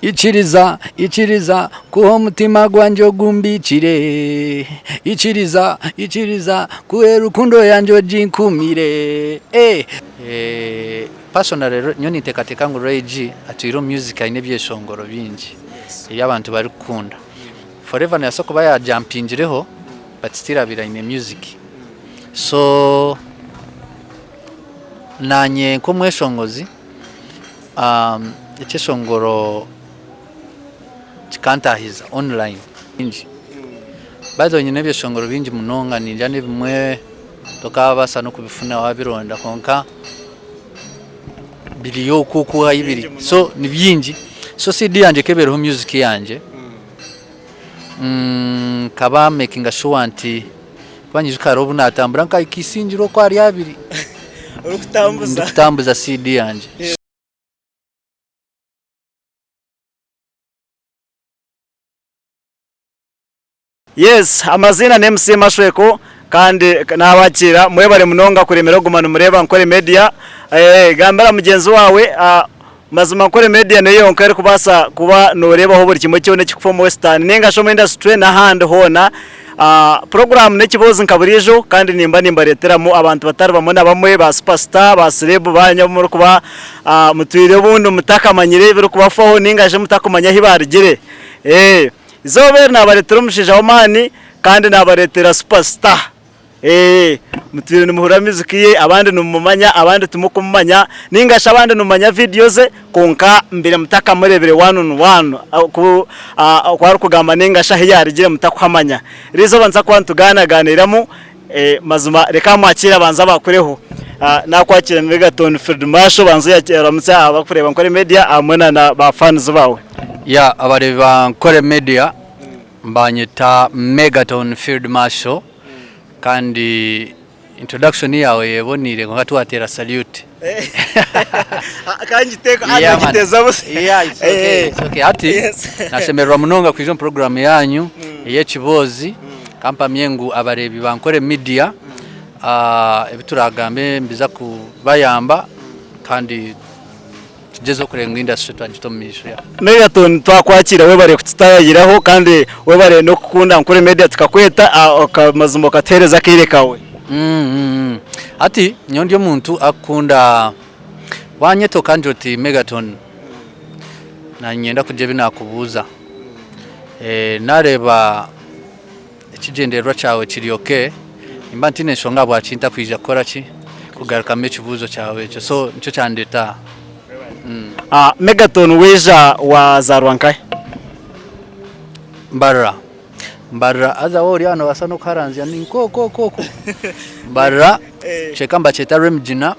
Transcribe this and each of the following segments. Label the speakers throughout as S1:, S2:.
S1: ichiriza kuho mutima gwanje ogumbikire ichiriza kuhe rukundo yanje ojinkumire personally nyoni tekateka ngo Rage atiro music ayine byeshongoro bingi y'abantu bari kukunda forever nasoko baya jumpingireho but still abira in music so nanye ko mweshongozi icheshongoro chikantahiza online bingi bazo nyine byeshongoro bingi munonga ninjane bimwe tokabasa no kubifuna wabironda konka biliyo kuko ayibiri so ni byingi so CD yanje kebereho music yanje kaba making sure anti banyizuka robu natambura nka ikisinjiro ko ari abiri urukutambuza CD yanje
S2: Yes, amazina ni MC Mashweko kandi nabakira mwebare munonga kuremera gumana mureba nkore media gambara mugenzi wawe mazuma nkore media nayo nkari kubasa kuba norebaho buri kimwe cyone kikufomo western nenga shomo industry na hand hona program ne kibozi nkaburijo kandi nimba reteramo abantu batari bamona bamwe ba superstar ba celeb banyamuru kuba mutwire bundo mutakamanyire biri kubafaho ningaje mutakomanya hibarigire Zober nabaretera umushija w'amani kandi nabaretera superstar mutwire n'umuhura music ye abandi numumanya abandi tumukumanya ningasha abandi numanya videos konka mbere mutaka murebere 1 on 1 kwari kugamba ningasha hiyarigire mutakwamanya rizo banza kwantuganiramo mazuma reka mwakira banza bakureho nakwakira Megaton Field Marshal banza yaramutse abakureba nkore media amwana na ba fans bawe
S1: ya abareba nkore media mbanyita Megaton Field Marshal kandi introduction yawe yebonire ngo katwatera salute
S2: kanjiteko agiteza bose
S1: it's okay ati nasemerwa munonga kwizo program yanyu yechibozi kampa myengu abarebi bankore media ebituragambe mbiza kubayamba kandi tugezo kurenga industry twagitomisho ya
S2: Megaton twakwakira webare kutayiraho kandi webare no kukunda nkore media tukakweta akamazumbo katereza kirekawe
S1: ati nyondi muntu akunda wanyeto kanjoti Megaton na nyenda kuje binakubuza nareba ikigenderwa cyawe kiri okay imba ntine shonga bwacinta kwija kora ki kugaruka mechibuzo cyawe cyo so nico cyandeta
S2: Megaton weja wa zarwankai
S1: Mbarra aza wori hano basa no karanzya ni koko Mbarra chekamba cheta remjina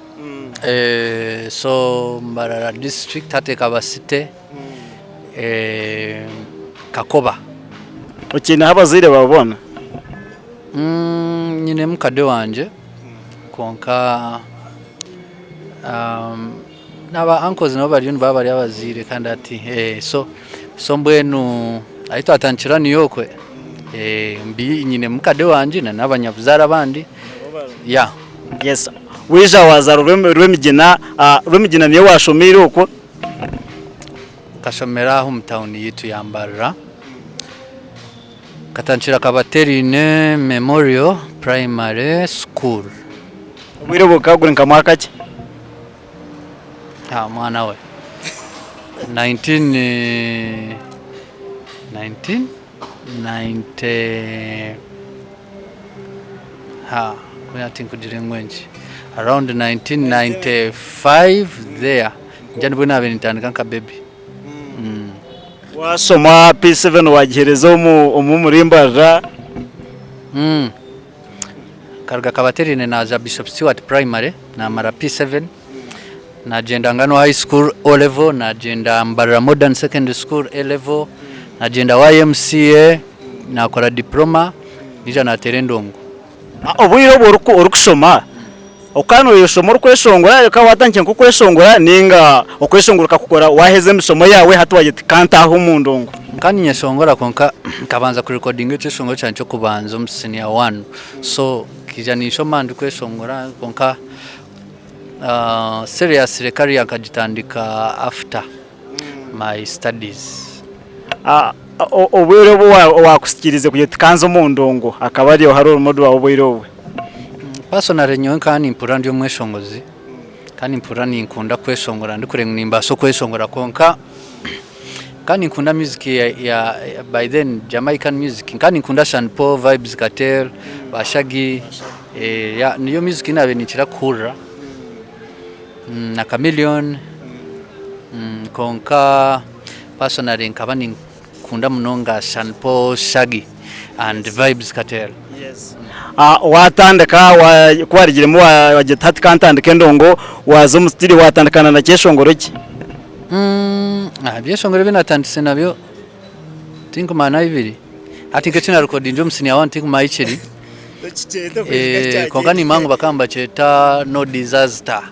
S1: so Mbarra district hate kabasite Kakoba
S2: ukina habazire babona
S1: nyine mukade wanje konka naba uncles nabo bari bari abazire kandi ati so mbwenu ahita atanchira niyokwe mbi nyine mukade wanje na nabanyabuzara bandi
S2: yes weja waza rwemigina niyo washomira uko
S1: kashomera hometown yitu yambarra katanchira kabaterine Memorial Primary School
S2: ubwire bukagure nkamwaka ki
S1: mwana we 1990 we think kudirengwenji around 1995 there njani bwana benitandika nka baby
S2: wasoma P7 wagihereza umurimbarra
S1: karuga kabaterine naza Bishop Stewart Primary na mara P7 na agenda ngano high school O level na agenda Mbarra Modern Secondary School A level na agenda YMCA na kora diploma nija na terendongo
S2: obuyiro orukusoma okano yosoma rukweshongora kawatanke kukweshongora ninga okweshongora kukora waheze misomo yawe hatwagiti kanta aho mundongo
S1: nkani nyeshongora konka kabanza ku recording cy'eshongo cyane cyo kubanza senior 1 so kijanisho mandi kweshongora konka seriously career akajitandika after my studies.
S2: Obwire wakusikirize kugeta kanzo mu ndongo akaba ariyo hari urumodo wawe obwire obwe.
S1: Personally nyowe kandi mpura ndi umweshongozi kandi mpura ninkunda kweshongora ndikure nimbaso kweshongora konka kandi nkunda music ya by then Jamaican music kandi nkunda Sean Paul, Vybz Kartel, Bashagi ya niyo music nabe nikira kura na Chameleone konka personally nkaba ninkunda munonga Sean Paul, Shaggy and Vybz Kartel.
S2: Yes. Watandika kwarigiremo wageta hati kantandike ndongo wazo mu studio watandikana na cyeshongoro ki?
S1: Byeshongoro binatandise nabyo tinko mana ibiri ati ngetse na recording jo musini yawanti ku mayicheri kongani mangu bakamba cheta no disaster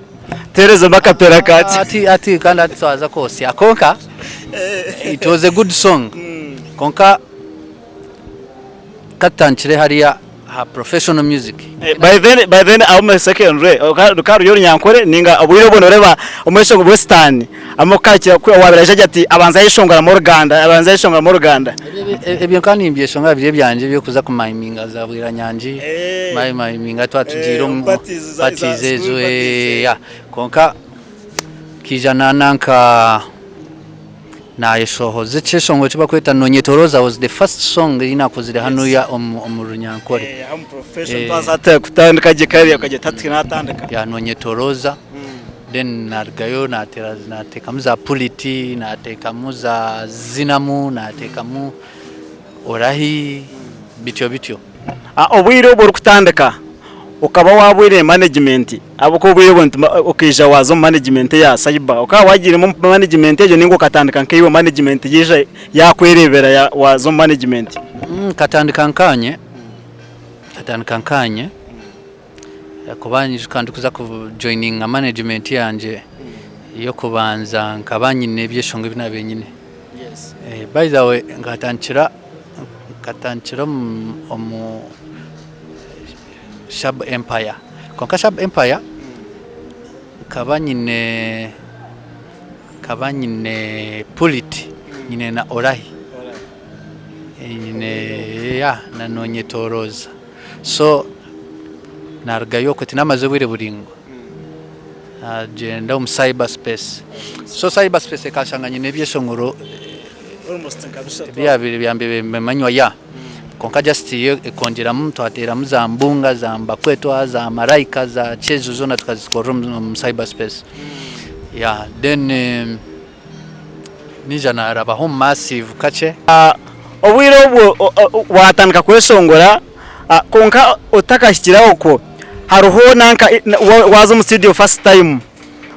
S2: tereza bakapera kati
S1: ati kandi atwaza kose akonka it was a good song konka katanchire hariya ha professional music.
S2: By then I'm secondary ukaro yo nyankore ninga abuyiro bonoreba umwesho western amokakira kwa wabiraje ati abanza yishongora mu Ruganda
S1: ebyo kandi imbyeshonga bye byanje byo kuza ku miminga za bwira nyanji miminga twatugiro batizezwe ya konka kijana nanka na yeshohoze cyeshongo cyo bakweta Nonyetoroza was the first song inakozire hano ya omurunyankore
S2: am professional pasate kutandika gikari akagetati natandika
S1: ya Nonyetoroza then nargayo nateka muza puliti nateka muza zinamu nateka mu orahi bityo
S2: obwire bwo kutandika ukaba wabwire management abuko bwire ukija wazo management ya Cyber ukaba wagira mu management ejo ningo katandika nkiyo management yije yakwerebera ya wazo management
S1: katandika nkanye yakubanyije kandi kuza ku joining management yanje yo kubanza nkabanyine byeshongo binabe nyine. Yes. By the way ngatanchira omu Shab Empire. Konka Shab Empire kabanyine Puliti nyine na Orahi. Nyine ya na Nonyetoroza. So nargayo ko tinamaze bwire buringo. Agenda cyberspace. So cyberspace kashanga nyine byeshongoro
S2: almost nkabisha
S1: byambe memanywa ya konka just ikongera mtu atera muzambunga zamba kweto za maraika za chezo zona tukazikora mu cyberspace yeah then nija naraba home massive kache
S2: obwiro watandika kweshongora konka utakashikiraho ko haruho nanka wazo mu studio first time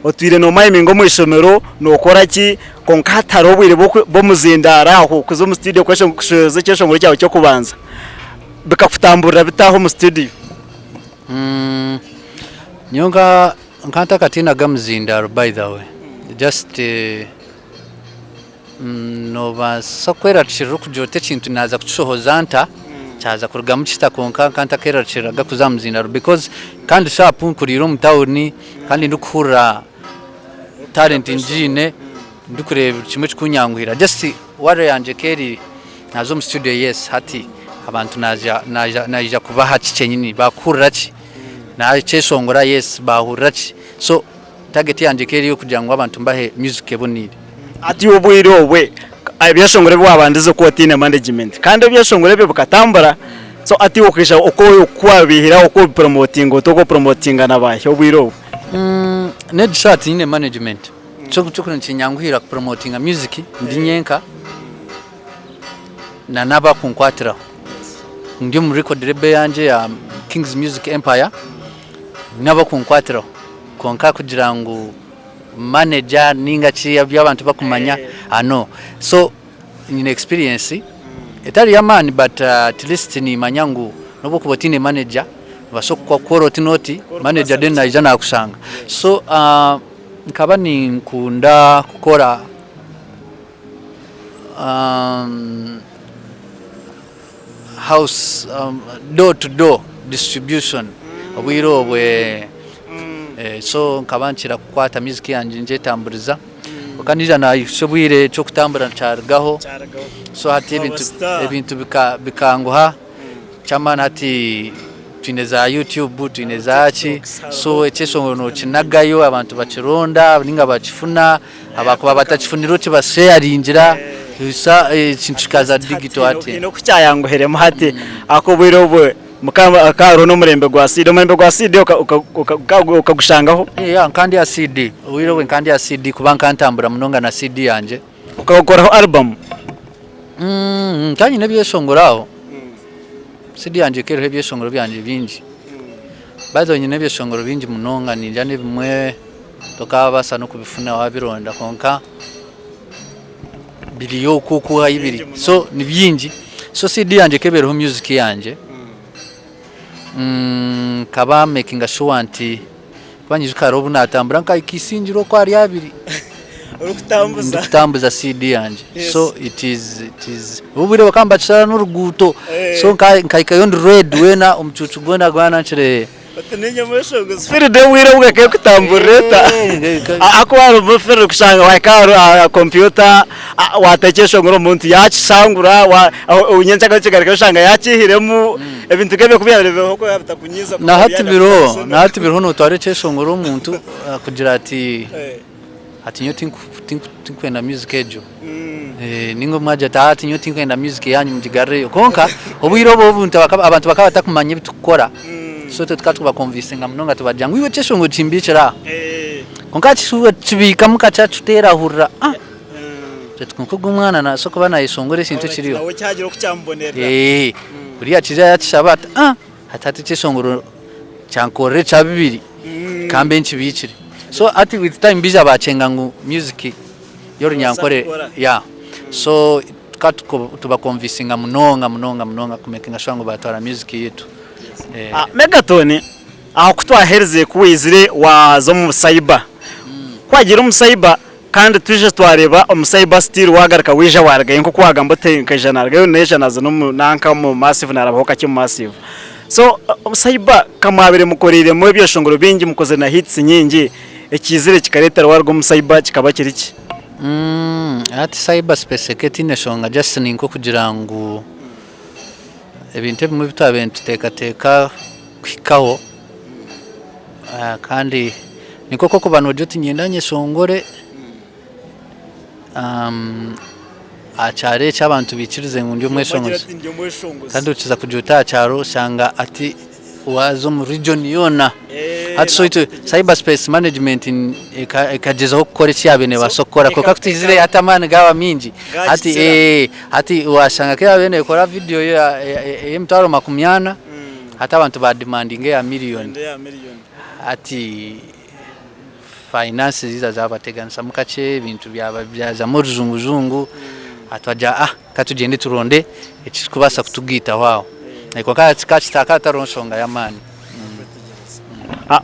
S2: otwire no mimingo mu ishomero nokora ki konka hatarobwire bo muzindara aho kuzo mu studio kweshoze cyeshongoro cyawe cyo kubanza bikafutamburira bitaho mu studio
S1: nyonga nkanta katina gamzindaro by the way just no basakwera chiro kujote kintu naza kuchohozanta chaza kuruga muchita konka kanta kera chiraga kuzamzindaro because kandi shapu kuriro mu town kandi ndukura talent njine ndukure kimwe cy'kunyanguhira just ware yanje keri nazo mu studio yes hati abantu naja kubaha cyenyini bakuraki na cyeshongora yes bahuraki so target yanje keri yo kugira ngo abantu mbahe music ebonire
S2: ati ubwiro we byashongore bwabandize ko tine management kandi byashongore bye bukatambara so ati ukisha uko kwabihira uko promoting utoko promotinga nabahe ubwiro
S1: need shot in management cyo kunyanguhira promoting music ndinyenka na naba kunkwatira ndi mu record label yanje ya Kings Music Empire naba kunkwatira konka kugira ngo manager ninga chi y'abantu bakumanya ano so in experience etari ya man but at least ni manyangu nobo kubotine manager basokwa koroti noti manager den na ijana kushanga so nkaba ni nkunda gukora house door to door distribution obwiro bwe so nkabanchira kwata music yanje nje tamburiza okanija na ishobwire cyo kutambura cyargaho so hati ibintu bikanguha chama hati twineza YouTube twineza aki so ekesho no kinagayo abantu bakironda ninga bakifuna abakuba batakifunira uti basharingira isa kintukaza digital hati
S2: no kucyayanguheremo hati akubwiro bwe mukamba akaro no murembe gwa CD ukagushangaho
S1: kandi ya CD wiro we kandi ya CD kuba nkantambura munonga na CD yanje
S2: ukagoraho album
S1: kandi nebyeshongoraho CD yanje kero hebyeshongoro byanje bingi bazonye nebyeshongoro bingi munonga ninja ne bimwe toka basa no kubifuna wabironda konka biliyo kuku hayibiri so ni byingi so CD yanje kebereho music yanje kaba making sure anti kwanyije karobu natambura nkayikisingiro kwa ari abiri urukutambuza CD yanje so it is ubure bakamba tsara n'uruguto so nkayikayo ndi red wena umcucu gona gwana nchere
S2: batenye mweshongo sfere de wira ugake kutambureta ako waro bufere kushanga wa computer watakesho ngoro muntu yacishangura unyenza kacigarika kushanga yakihiremu ebintu kebe kubyarebe ko yabitakunyiza
S1: na hati biro no tware cesho ngoro muntu kugira ati nyo tinkwenda music ejo ningo mwaje ati nyo tinkwenda music yanyu mjigareyo konka obwiro bo buntu abantu bakaba takumanye bitukora so tukatuba convincing munonga tubajanga iwe cesho ngo chimbicira konka chibika mukacha tutera hurra tukunkuga umwana na soko bana isongore sinto kiriyo
S2: nawe cyagiro kucyambonera
S1: buriya kiza yatishabata hatati cesongoro cyankore cha bibiri kambe ncibicire so ati with time biza bacenga ngo music yoro nyankore so tuba convincing munonga kumekinga shango batwara music yetu
S2: Megaton aho kutwahereze kuwizire wazo mu cyber kwagira umucyber kandi tuje twareba umucyber still wagaraka wije waragaye nko kwagamba tenkajana ragayo nejanaza no nanka mu massive narabahoka cyo massive so umucyber kamabire mukorire mu byeshongoro bingi mukoze na hits nyingi ekizire kikaretera warwo umucyber kikaba kiriki
S1: ati cyber specificity neshonga just ninko kugira ngo ebintu bimwe bitabente teka kwikaho kandi niko koko bantu joti nyendanye songore achare cy'abantu bikirize ngo ndyo mweshongoze kandi ukiza kujuta cyaro shanga ati wazo mu region yona ati so ito cyber space management ikageza gukora cyabene basokora ko kakutizire atamana gawa mingi ati washanga kya bene ikora video ya mtaro makumyana hata abantu ba demanding ya million ati finance ziza zabateganisa mukache ibintu byaza mu ruzunguzungu atwaja katugende turonde ekikubasa kutugita wao niko kachitaka taronsonga yamani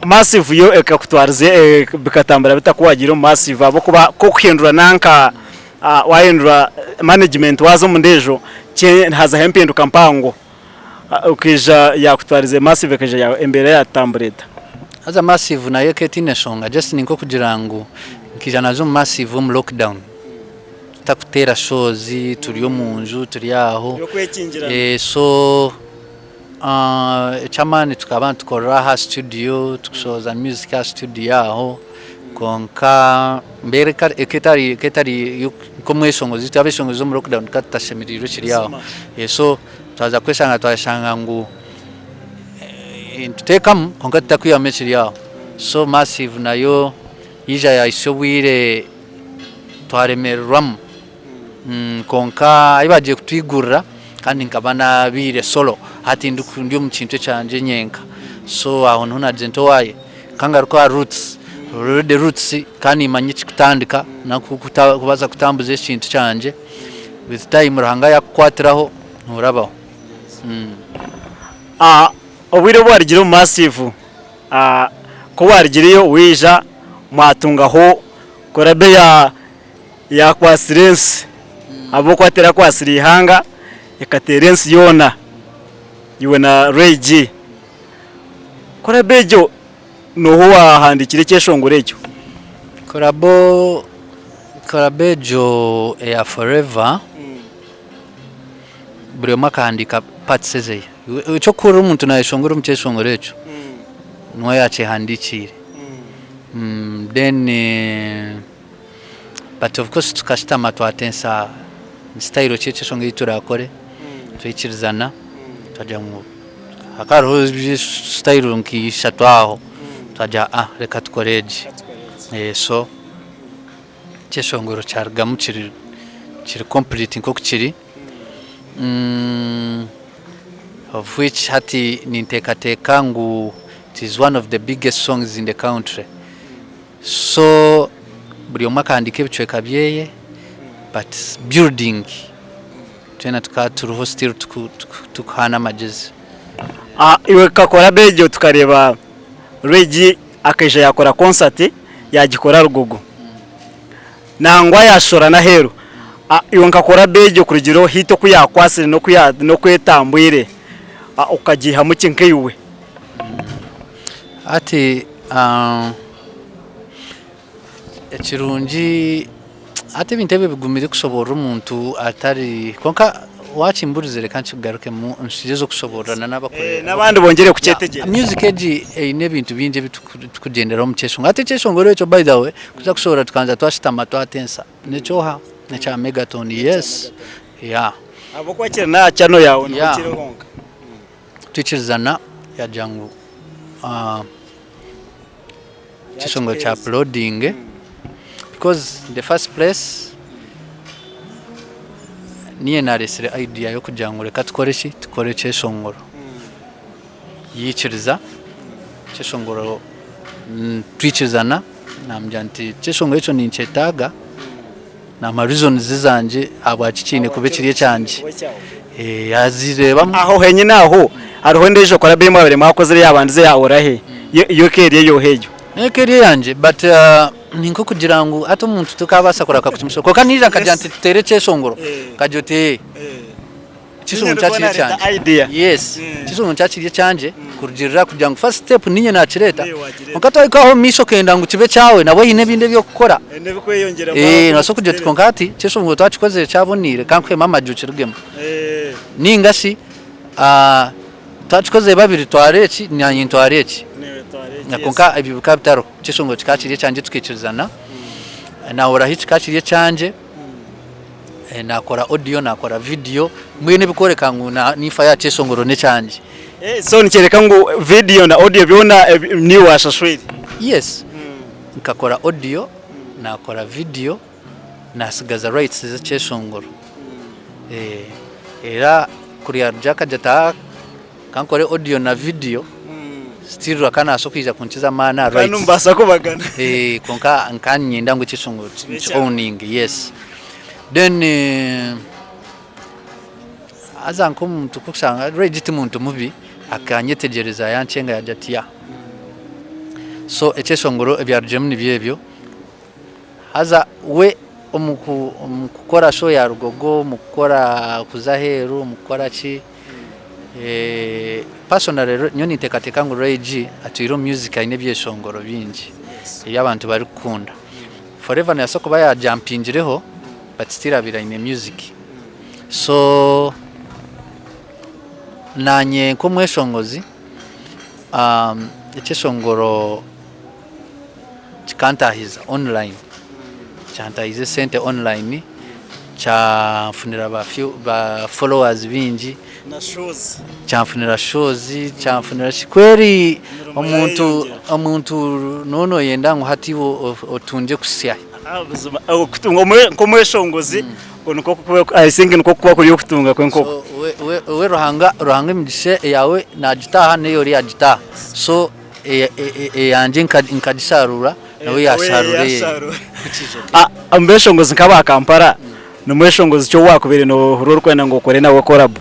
S2: massive yo ekakutwarze bikatambara bitakwagira massive abo kuba ko kuhindura nanka wahindura management wazo mundejo haza hempinduka mpango ukija yakutwarize massive kaje ya embere ya tambureta
S1: aza massive nayo ketine shonga just ninko kugira ngo nkija nazo massive mu lockdown takutera shows turiyo munju turi aho so chamani tukabantu tukora studio tukushoza music studio aho konka mbere ketari komweshongo zitabeshongo zo mu lockdown katashemiriro kiri aho so twaza kweshanga twashanga ngo tutekam konka takuya mechiri aho so massive nayo ija ya ishobwire twaremerwam konka ibaje kutwigurira kandi nkabana bire solo hati ndukundiyo mu kintu cyanje nyenka so aho ntuna jento waye kangaruka roots kandi imanye kutandika na kubaza kutambuza ikintu cyanje with time rahanga yakwatiraho nturabaho
S2: obwire bwarigira massive ko warigiriyo wija mwatungaho korabe ya kwa silence abo kwatera kwa sirihanga ekaterensi yona yiwe na Regi korabejo no huwa handikire cyeshongorejo
S1: korabo Karabejo ya forever buri mwaka handika parts ze cyo kuri umuntu nayishongora umukeshongoro eco no yache handikire then but of course tukashitama twatensa style cyeche shonga iturakore tuyikirizana twaja mu akaro style nkishatwaho twaja reka tukoreje so cyeshongoro cyargamu kiri complete nko kiri of which hati nintekateka ngu it is one of the biggest songs in the country. So buri mwaka andike bichweka byeye but building tena tukaturuho still tukana magezi.
S2: Iwe kakora bejo tukareba Regi akaje yakora concert yagikora Rugogo nangwa yashora na hero iwe nkakora bejo kurugiro hito kuyakwasire no kwetambwire ukagiha mukinke yuwe
S1: ati ekirungi ati bintebe bigumire kusobora umuntu atari konka wachimburize reka nkigaruke mu nshizo kusoborana n'abakorera
S2: n'abandi bongere kucyetegera
S1: music age ine bintu binje bitukugendera mu cyeshongo ati cyeshongoro cyo by the way kuza kusobora tukanza twashitama twatensa necoha necha megaton yes
S2: abo kwakira na cyano yawe n'ukire honka
S1: tuchirizana ya jangu cyeshongo cha uploading because the first place niye naresere idea yo kujangura reka tukoreshi tukore cyeshongoro yiciriza cyeshongoro twichirizana namjanti cyeshongoro eco ninchetaga na ma reasons zizanje abakikine kubekiriye cyanje yazireba
S2: aho henye naho ariho ndeje kora bemo babere mwakoze yabanze yahorahe yo keriye yo hejo
S1: nekeriye yanje but ninko kugira ngo ato umuntu tukabasa koraka kukimisho ko kanija kajanti tere cyeshongoro kajote cyishongo cyakiriye cyanje yes cyishongo cyakiriye cyanje kurugirira kugira ngo first step ninye nakireta mukato ikaho misho kenda ngo kibe cyawe nawe yine binde byo gukora naso kujya tukonkati cyishongo twachikoze cyabonire kankwe mama jucirugemo ningasi twachikoze babiri twareki nyanyi twareki nakonka ibibuka bitaro cyishongo cyakiriye cyanje tukikirizana naora hici kakiriye cyanje nakora audio nakora video mwene bikoreka ngo nifa ya cyeshongoro ne cyanje
S2: so nikereka ngo video na audio byona ni washashwiri
S1: yes nkakora audio nakora video nasigaza rights za cyeshongoro era kuri arjaka jata kankore audio na video still akana asokija kunchiza mana rights
S2: kanumbasa ko bagana
S1: konka nkanyenda ngo cyeshongoro owning yes then azanko umuntu kusanga Regi muntu mubi akanyetegereza yanchenga ya jatia so cyeshongoro ebyarjemni byebyo haza we umukora show ya Rugogo mukora kuzaheru mukora ki personal nyoni tekateka ngo Regi atiro music ine byeshongoro bingi y'abantu bari kunda forever na soko baya jumpingireho but still abira in music so nanye ko mweshongozi cyeshongoro chikantahiza online chantahize sente online cha funira ba followers bingi
S2: na shows
S1: chamfunira shows chamfunira shikweri omuntu nono yenda ngo hatibo otunje kusya
S2: kutunga ko mweshongozi nuko I think nuko kuba kuri kutunga kwenko
S1: we ruhanga imgishe yawe najitaha neyo ri ajita so yanje nkadisarura nawe yasarure
S2: ambeshongozi nkaba Kampala no mweshongozi cyo wakubere no hururu kwenda ngo kore nawe collab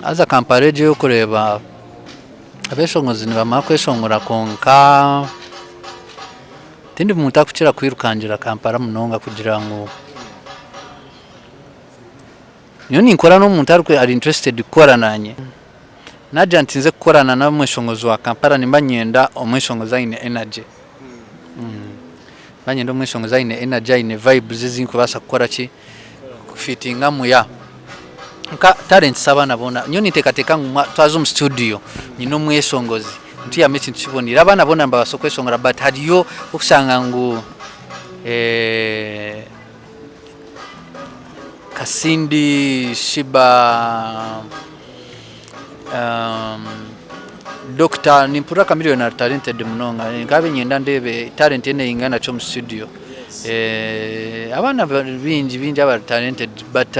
S1: aza Kampala je yo kureba abeshongozi ni bamakweshongora konka tindi umuntu akukira kwirukangira Kampala munonga kugira ngo nyoni nkora no umuntu ari interested gukora nanye naje ntinze gukorana na mweshongozi wa Kampala nimba nyenda omweshongoza ine energy banye ndo mwesongoza ine energy ine vibes zinkubasa kukora ki fittinga mu ya nka talent sabana bona nyoni tekateka nguma twazo mu studio nyino mwesongozi ntiya mechi nchibonira abana bona mbaso kwesongora but hadiyo okusanga ngu Kasindi Shiba Dr. Nimpura Kamilio na talented munonga ngabe nyenda ndebe talent ene ingana cyo mu studio abana bingi aba talented but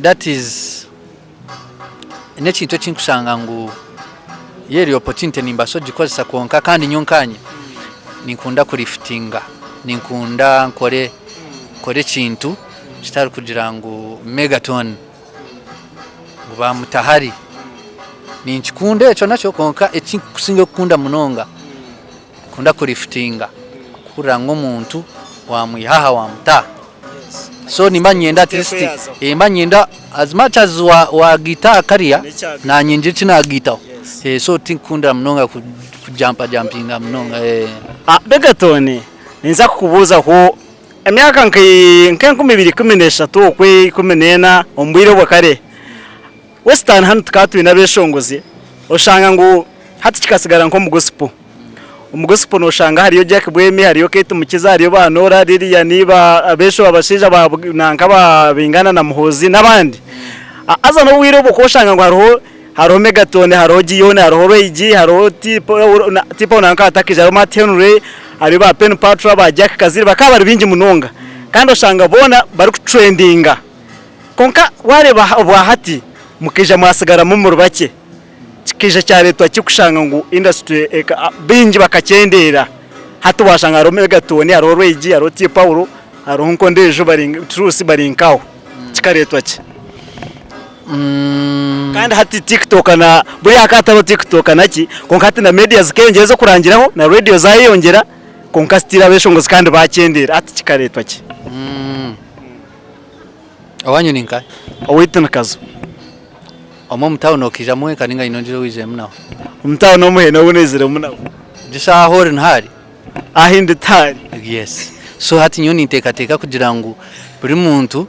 S1: that is nekintu kinkusanga ngu yeri opportunity nimbaso gikozesa konka kandi nyonkanye ninkunda kuriftinga ninkunda kore kintu kitari kugira ngo megaton nguba mutahari ninchikunde echo nacho konka ekikusinga kukunda munonga kunda kuriftinga kura ngomuntu wa mwihaha wa mta so nimanyenda artist manyenda as much as wa guitar career na nyinji china guitar so tinkunda munonga jumpinga munonga
S2: Megaton ninza kukubuza ko emyaka nke 2013 okwe 14 ombwire bwakare Western hano tukatu na beshongozi oshanga ngo hati kikasigara nko mu gospel umugosipo no shanga hariyo Jack Bwemi hariyo Kate Mukiza hariyo banora ririya niba abesho abashija bananka babingana na Muhozi nabandi aza no wiro bokoshanga ngo hariho Megaton hariho Giyone hariho Reigi hariho tipo nanka atakije hariho Matenure ari ba Pen Patra ba Jack Kaziri bakaba bingi munonga kandi oshanga bona bari kutrendinga konka wareba hati mukija mwasigara mu murubake kije cyane twakikushanga ngo industry bingi bakakendera hatu washanga hariho Megaton hariho Reigi hariho T Paulo hariho Nkondejo bari trusi barinkaho kikaretwa ki kandi hati TikTok na buri akataro TikTok naki konka hati na media zikengeze kurangiraho na radio zayiyongera konka stira beshongozi kandi bakendera ati kikaretwa ki
S1: awanyu ninka
S2: owitana kazo
S1: omo mtawo kija mwe kaninga inonjiro wije mnawo
S2: mtawo no muhe no unezere mnawo
S1: jisa hore ntari
S2: ahinde tari
S1: yes so hati nyoni ntekateka kugira ngo buri muntu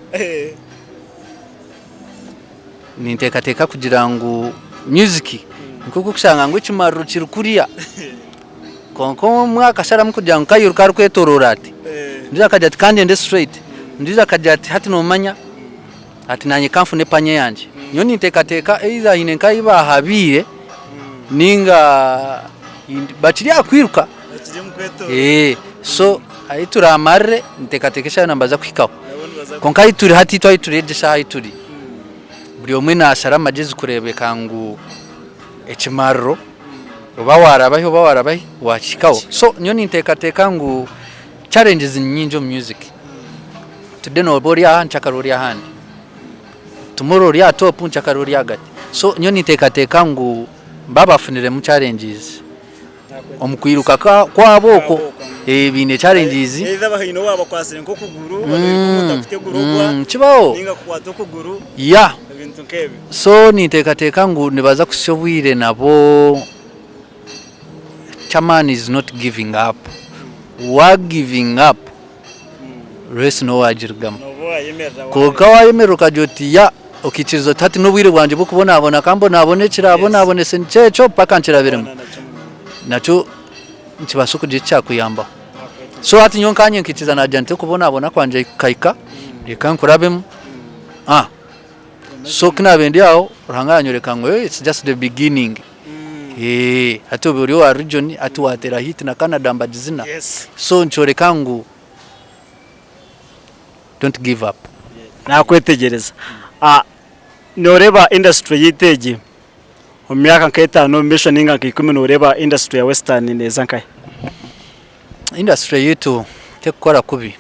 S1: nintekateka kugira ngo music nkuko kusanga ngo kimaro kirukuriya konko mwaka sara mukujya ngo kayuruka rukwetororati ndiza kajati kandi ndi straight ndiza kajati hati no manya ati nanye kamfune panye yanje nyoni ntekateka eiza hinenka iba habire ninga batiri akwiruka so aitura amarre ntekatekesha nambaza kwikaho konka ituri hati twaitureje sha ituri buri omwe nasara magezi kurebeka ngo ekimaro oba warabahi wachikaho so nyoni ntekateka ngo challenges nyinjo music today no bori aha nchakarori ahandi tomorrow ria top nchakarori agati so nyoni ntekateka ngo babafunire mu challenges omukwiruka kwaboko bine challenges
S2: either bahino waba kwasire nko kuguru bagafite gurugwa
S1: kibaho
S2: ninga kwata kuguru
S1: ya
S2: ibintu nkebe
S1: so nitekateka ngo nibaza kushobwire nabo chairman is not giving up wa giving up rest no wajirgam koka wayemeruka joti ya okitirizo tati nobwire bwanje bwo kubona abona kambo nabone kirabona abone senchecho paka nkirabiremo nacho nkibasuko je cyakuyamba so ati nyonkanye nkitiza na jante kubona abona kwanje kaika reka nkurabemo so kinabendi aho uranganyoreka ngo it's just the beginning hatu buri wa region atu watera hit na Canada mbadizina so nchoreka ngo don't give up
S2: nakwetegereza noreba industry yiteje mu myaka nk'etano mbesha ninga nk'ikumi noreba industry ya Western neza nkaye
S1: industry yetu tekora kubi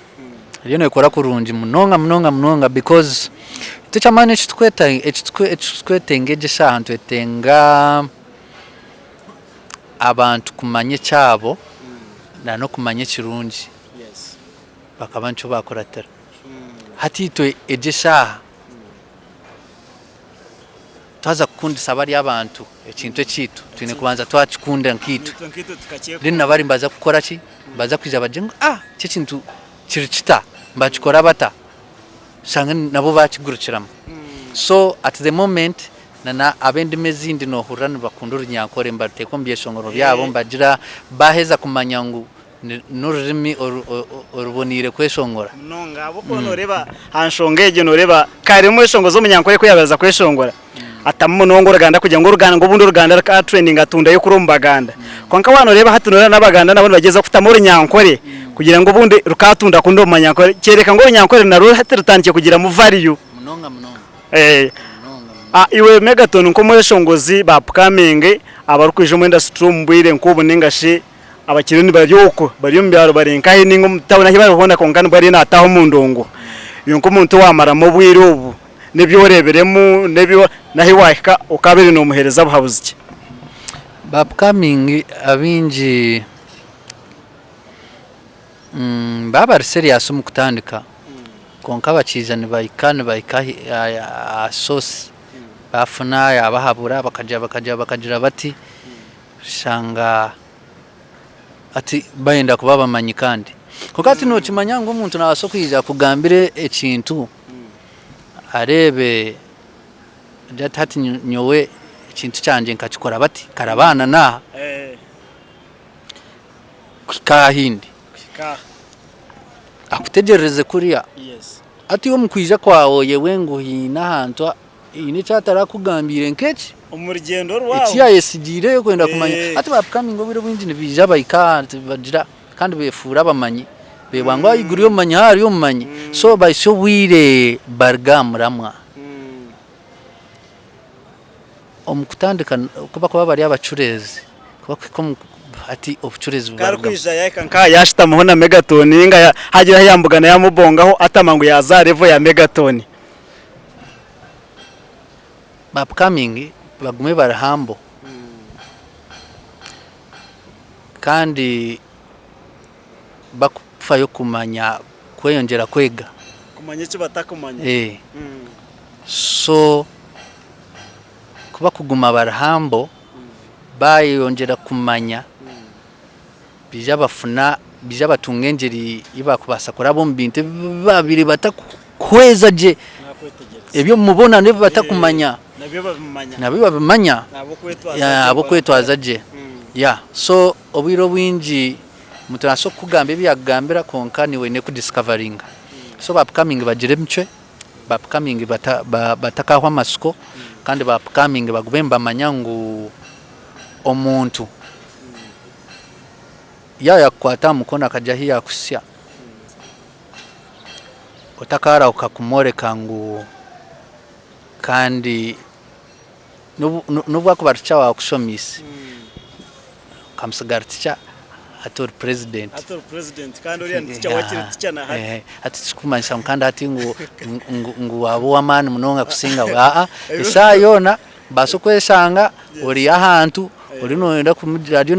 S1: ryo nekora kurungi munonga because tuchamane twete engeje shantu etenga abantu kumanye cyabo na no kumanye kirungi bakabancho bakoratera hati to ejesha twaza kukundisa abari abantu ekintu ekitu twine kubanza twakikunda nkitu rino abari mbaza kukora ki baza kwiza bajenga cyo kintu kirikita mbakikora bata shanga nabo bakigurukiramo so at the moment nana abendi mezindi no hurana bakunda urunyankore mbateko mbyeshongoro byabo mbagira baheza kumanya ngo n'ururimi urubonire kweshongora
S2: nonga abo noreba hanshongeje noreba karimo eshongo zo munyankore kuyabaza kweshongora atamu nongora ganda kujya ngo uruganda ngo bundi uruganda ka training atunda yo kurumbaganda kwanka wano reba hatunura n'abaganda nabo bageza kufita muri nyankore kugira ngo bundi rukatunda kundo manyankore kereka ngo nyankore na ruhatirutaniye kugira mu value
S1: munonga
S2: iwe Megaton nko muri shongozi ba upcoming abarukwije mu industry mbwire nko buningashe abakiruni baryoko bari mu byaro barenkaye ningo mutabona hibara konkana bari nataho mu ndongo yonko muntu wamara mu bwire ubu nebyo ureberemo nebyo nahiwahika ukabiri no muhereza buhabuzike
S1: ba upcoming abinji baba serious mu kutandika konka bakizana bayikahi sauce bafuna yabahabura bakagira bati shanga ati bayenda kuba bamanyi kandi kokati no kimanya ngo umuntu nabaso kwiza kugambire ekintu arebe jatati nyowe ikintu cyanje nkakikora bati karabana na kahindi akutegereze kuriya ati wo mukwiza kwawo yewe ngo hina hantwa ini cyatara kugambire nkeki
S2: umurugendo rwawo
S1: ikiya yesigire yo kwenda kumanya ati bapkami ngo biro binjine bija bayika bagira kandi befura bamanyi bebangwa iguriyo manya hari yo manyi so bayisho wire bargamuramwa omukutandika kuba kuba bari abacurezi kuba ati obucurezi
S2: bwa kwija yakanka yashita muhona Megaton inga hagira yambugana yamubongaho atamangu yaza level ya Megaton upcoming bagume barahambo kandi bakupfa yo kumanya kweyongera kwega kumanya cyo batakumanya
S1: so kuba kuguma barahambo bayongera kumanya bija bafuna bija batungengeri iba kubasa kurabo mbinte babiri batakweza je ebyo mubona ne batakumanya nabyo babimanya abo kwetwaza je so obwiro bwinji mutanaso kugambe byagambira konkaniwe ne ku discovering so upcoming bagire mcwe upcoming batakahwa masiko kandi upcoming bagubemba manyangu omuntu yakwata mukona kajya hiya kusya utakara ukakumoreka ngo kandi nubwo kubarcha wa kushomisi kamsagartcha ator president
S2: kandi uri ndicha wakiri tichana hati
S1: ati kumanyisa mukanda ati ngo abo wamani munonga kusinga isa yona baso kwesanga uri ahantu uri no enda ku radio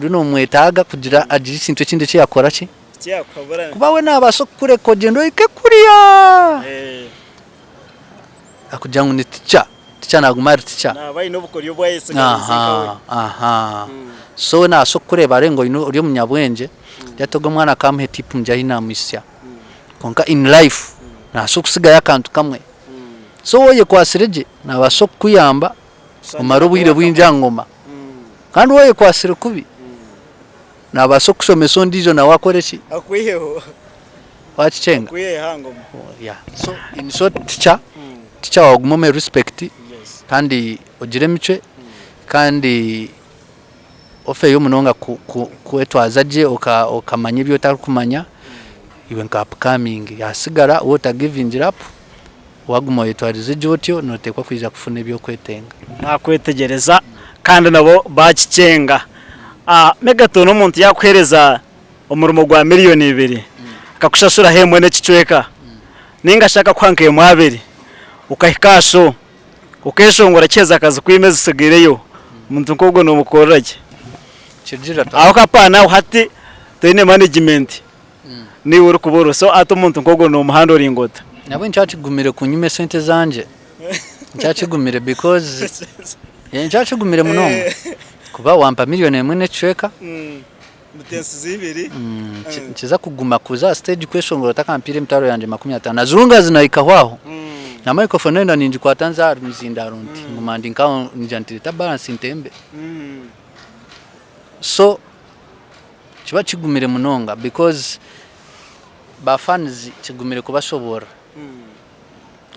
S1: no mwetaga kugira agira ikintu kindi cyo yakora ki kuba we nabaso kure kogendo ike kuriya akujya ngo ni ticha nagumari ticha
S2: nabaye no bukoryo bwa Yesu ngazinkawe
S1: so na so kure barengo uri munyabwenge yatoga mwana kamhe tipu mjahi na misya konka in life na so kusiga yakantu kamwe so woye kwasireje na baso kuyamba umaro bwire bwinjangoma kandi woye kwasire kubi na baso kusomesa ndizo na wakorechi
S2: akwiheho
S1: wachenga
S2: akwihe hangoma
S1: so in short teacher wagumome respect kandi ugire mice kandi ofe yo munonga kwetwaza je okamanya ibyo takumanya iwe nka upcoming yasigara wota giving up waguma yetwarize jotyo notekwa kwiza kufuna ibyo kwetenga
S2: nakwetegereza kandi nabo bakicenga Megaton umuntu yakwereza umurimo gwa miliyoni 2 akakushashura hemwe n'ekicweka ninga shaka kwanke mu 2 ukahikasho ukeshongora cyeza akazi kwimeza sigireyo umuntu nkobwo no mukorage
S1: kirjira
S2: aho kapana uhati tene management ni uri kuboro so ato umuntu nkobwo no muhando ringota
S1: nabo nchachi gumire kunyume sente zanje nchachigumire because nchachigumire munonga kuba wampa miliyoni emwe n'ecweka
S2: mutensi zibiri
S1: nchiza kuguma kuza stage kweshongora takampire mtaro yanje 50 nazunga zinaikahwaho na microphone nenda ninji kwa Tanzania mzinda rundi ngumandi nkao njantire ta balance ntembe so chiba chigumire munonga because ba fans chigumire kubashobora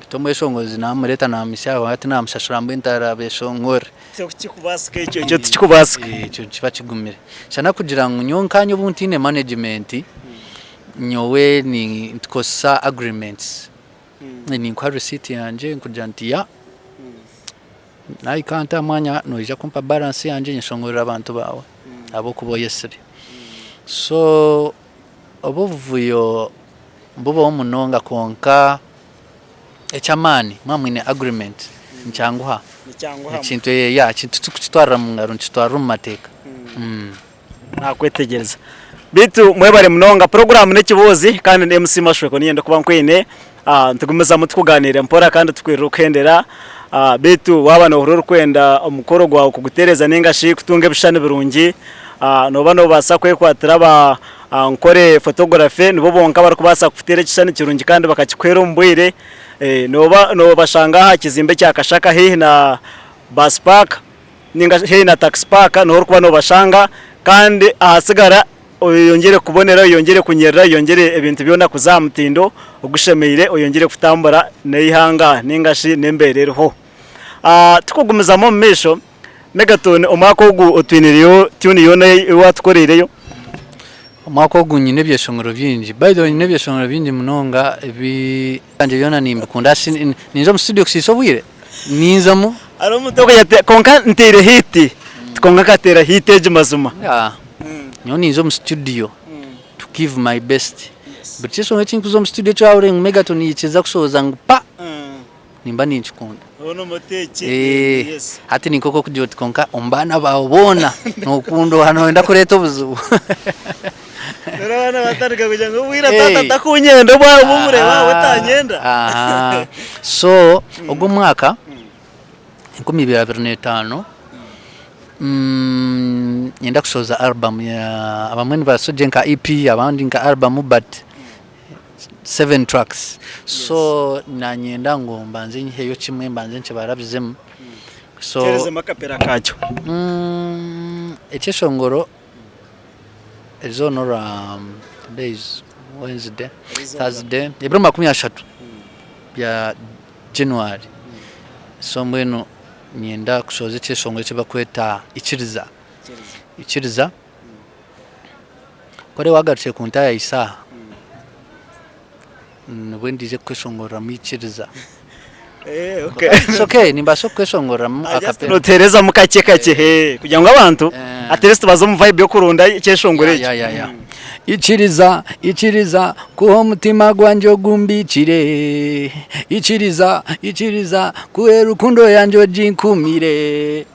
S1: tomwe shongozi namureta na mishaho ati na mshashurambo intara beshongore
S2: icyo tukikubasike
S1: icyo chiba chigumire shana kugira ngo nyonkanyo buntine management nyowe ni tkosa agreements ni kwa receipt yanje nkujantiya nayi kanta mwanya noija kumpa balance yanje nyishongorera abantu bawe abo kuboyesere so obuvuyo mbubo munonga konka echamani mwamwine agreement ncyanguha ikintu ya kintu tukitwara mu ngaro ncitwara mu mateka
S2: nakwetegereza bitu mwebare munonga program nekibozi kandi ne MC Mashweko niyenda kuba nkwine ntugumeza mutukuganira mpora kandi tukwirukendera bitu wabana ururu kwenda umukoro gwawe kugutereza ningashi kutunga bishane birungi no bano basa kwekwatira ba nkore photography nibo bonka bari kubasa kufitira kishane kirungi kandi bakakikwera umbwire no bashanga hakizimbe cyakashaka hehe na bus park ninga hehe na taxi park no kuba no bashanga kandi ahasigara yongere kubonera yongere kunyerera yongere ibintu byona kuzamutindo ugushemeire oyongere kutambura neyihanga ningashi nemberereho tukugumiza mu misho Megaton omwaka ogu otwiniriyo tuni yona iwatukorereyo
S1: omwaka ogu nyine byeshongoro byinji by the way nyine byeshongoro byinji munonga ibi kanje byona nimbikunda ninzo mu studio kusisobwire ninzamo
S2: ari umutoko yate konka ntere hiti tukonga katera hiteje mazuma
S1: nyoni ninzo mu studio to give my best but chisonga chinkuzo mu studio chaure Megaton yicheza kusoza ngupa nimba ninchikunda
S2: ono moteke
S1: yes hati nikoko kujoti konka ombana baobona nokundo hanoenda kureta obuzubu
S2: Nerana batarika kujanga ubwira tata takunyenda bwa umure wawe tanyenda
S1: so ogwo mwaka 2025 nyenda kusoza album ya abamwe basoje nka EP abandi nka album but 7 tracks so nanyenda ngo mbanze nyeyo kimwe mbanze nce barabizemo so
S2: tereze makapera kacyo
S1: ekeshongoro ezonora days Wednesday Thursday April 13 ya January so mbeno nyenda kusoza ekeshongoro kibakweta ikiriza kore wagatse kuntaya isa wendije kweshongora mikiriza
S2: okay
S1: it's okay nimbaso kweshongora
S2: akapera no tereza mukake kake he kugira ngo abantu at least bazo mu vibe yo kurunda cyeshongore
S1: ya ikiriza kuho mutima gwanje ogumbikire ikiriza kuhe rukundo yanje jinkumire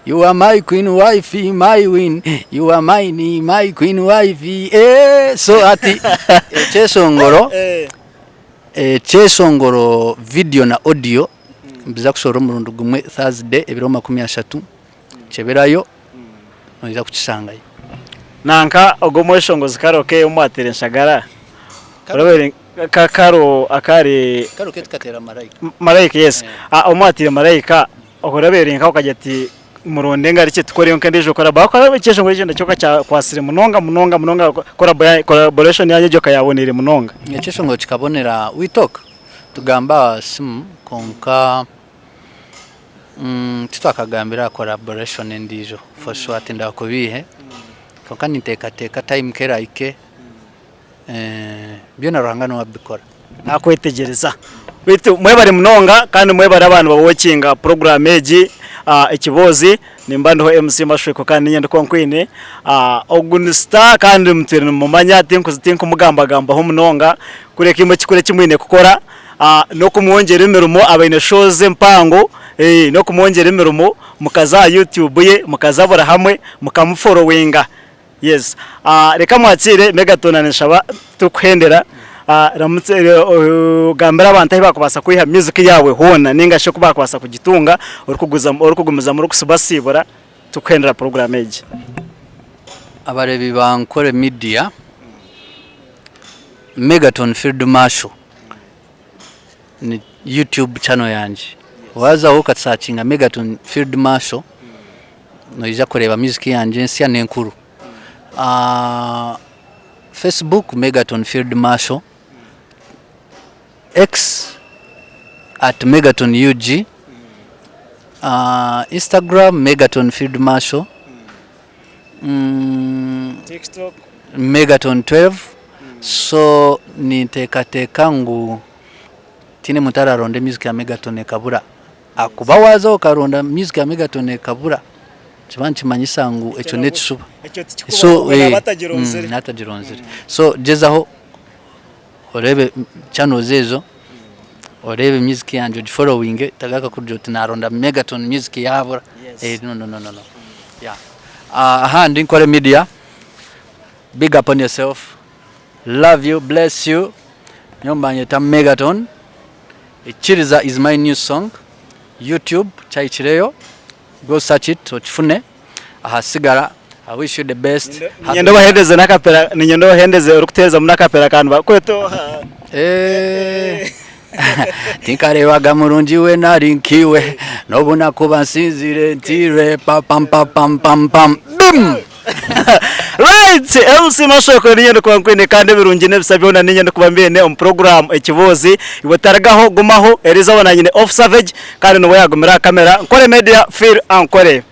S1: you are my queen wife my win you are mine my queen wife so ati chesongoro video na audio biza kusoro murundo gumwe Thursday ebiro 30 cheberayo noza kuchisanga
S2: nanka ogomweshongozi karoke umwatere nshagara urabere karo akari
S1: karo ketkatera
S2: marayika yes umwatire marayika urabere nka ukajati muronde ngari cyo tukore yonke ndejo kora bakora bekesho ngo igenda cyoka cya kwasire munonga collaboration yanye cyo kayabonere munonga
S1: nyekesho ngo kikabonera we talk tugamba sim konka titwakagambira collaboration ndijo for sure atinda ko bihe konka niteka time kera ike byo narangano wabikora
S2: nakwetegereza bitu mwebare munonga kandi mwebare abantu bawokinga program eji ikibozi nimbandoho MC Mashweko kandi nyende ko nkwine Augusta kandi mutwere mu manya tinku mugambagamba ho munonga kureka imo kikure kimwine gukora no kumwongera imirumo abaine shows mpango no kumwongera imirumo mukaza YouTube ye mukazabora hamwe mukamufollowinga yes reka mwatsire Megaton nshaba tukhendera ramutse gambara abantu aho bakubasa kuyiha music yawe hona ninga sho kubakubasa kugitunga uri kugumiza muri kusubasibura tukwendera program ege
S1: abarebi bankore media Megaton Field Marshal ni YouTube channel yanje waza ukasearchinga Megaton Field Marshal noija kureba music yanje nsya nenkuru Facebook Megaton Field Marshal X @Megaton UG Instagram Megaton Field Marshal
S2: TikTok
S1: Megaton 12 so ni teka ngu tine mutara ronde music ya Megaton ekabura akuba waza ukaronda music ya Megaton ekabura chibanchi manyisangu echo netsuba so natagironzire so jezaho orebe channel zezo orebe music yanje following tagaka kujoti naronda Megaton music yabura no yeah ndi nkore media big up on yourself love you bless you nyomba nyeta Megaton Ichiriza is my new song YouTube chaichireyo go search it ochifune ahasigara I wish you the best
S2: nyendo bahendeze nakapera nyendo bahendeze urukuteza munakapera kantu bakweto tinkarebaga murungi we narinkiwe nobuna kuba nsinzire ntire pam bim right MC Mashweko ninyendo kwa kwene kandi birungi nebisabyo ninyendo kubambene on program ekibozi ibotaragaho gumaho eriza bona nyine off savage kandi no yagumira kamera nkore media feel ankore